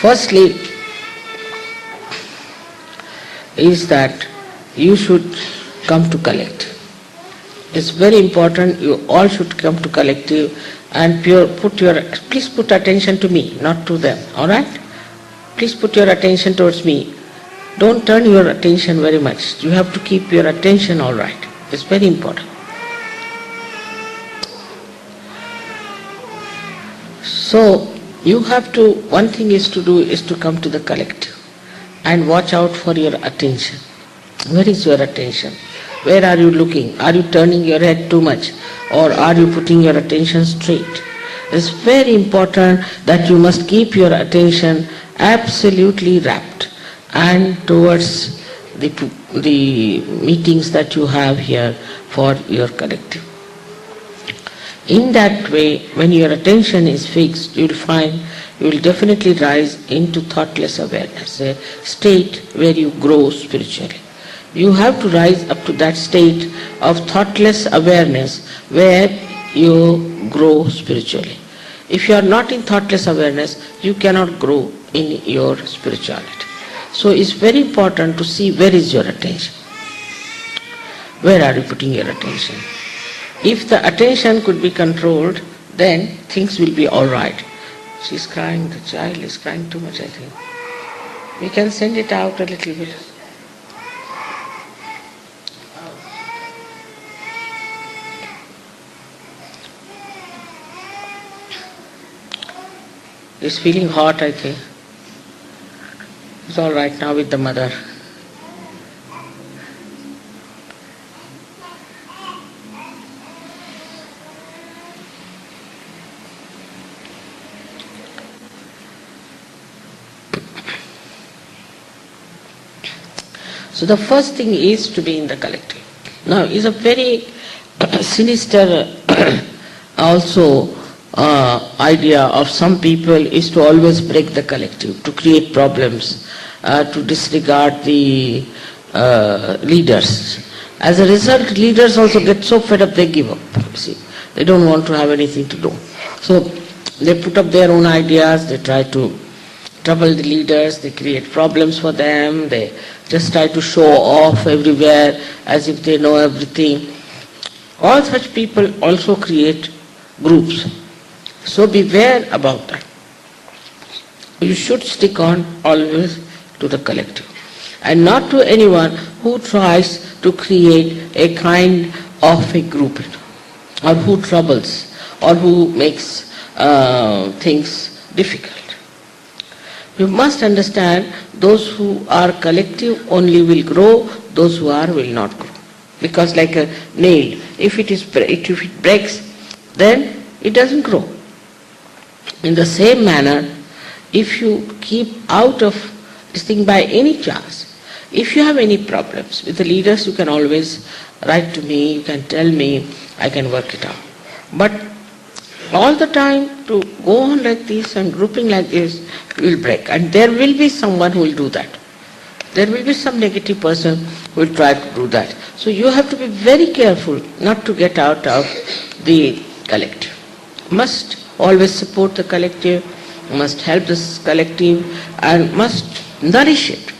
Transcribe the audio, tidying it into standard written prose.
Firstly, is that you should come to collective. It's very important, you all should come to collective and please put attention to me, not to them, alright? Please put your attention towards me. Don't turn your attention very much. You have to keep your attention alright. It's very important. So, you have to, one thing is to come to the collective and watch out for your attention. Where is your attention? Where are you looking? Are you turning your head too much? Or are you putting your attention straight? It's very important that you must keep your attention absolutely rapt and towards the meetings that you have here for your collective. In that way, when your attention is fixed, you will find you will definitely rise into thoughtless awareness, a state where you grow spiritually. You have to rise up to that state of thoughtless awareness where you grow spiritually. If you are not in thoughtless awareness, you cannot grow in your spirituality. So it's very important to see where is your attention. Where are you putting your attention? If the attention could be controlled, then things will be all right. She's crying, the child is crying too much, I think. We can send it out a little bit. It's feeling hot, I think. It's all right now with the mother. So the first thing is to be in the collective. Now, it's a very sinister also idea of some people is to always break the collective, to create problems, to disregard the leaders. As a result, leaders also get so fed up they give up. You see, they don't want to have anything to do. So they put up their own ideas, they try to trouble the leaders, they create problems for them, they just try to show off everywhere as if they know everything. All such people also create groups. So beware about that. You should stick on always to the collective and not to anyone who tries to create a kind of a group or who troubles or who makes things difficult. You must understand those who are collective only will grow, those who are will not grow. Because like a nail, if it breaks, then it doesn't grow. In the same manner, if you keep out of this thing by any chance, if you have any problems with the leaders, you can always write to me, you can tell me, I can work it out. But all the time to go on like this and grouping like this will break. And there will be someone who will do that. There will be some negative person who will try to do that. So you have to be very careful not to get out of the collective. Must always support the collective, must help this collective and must nourish it.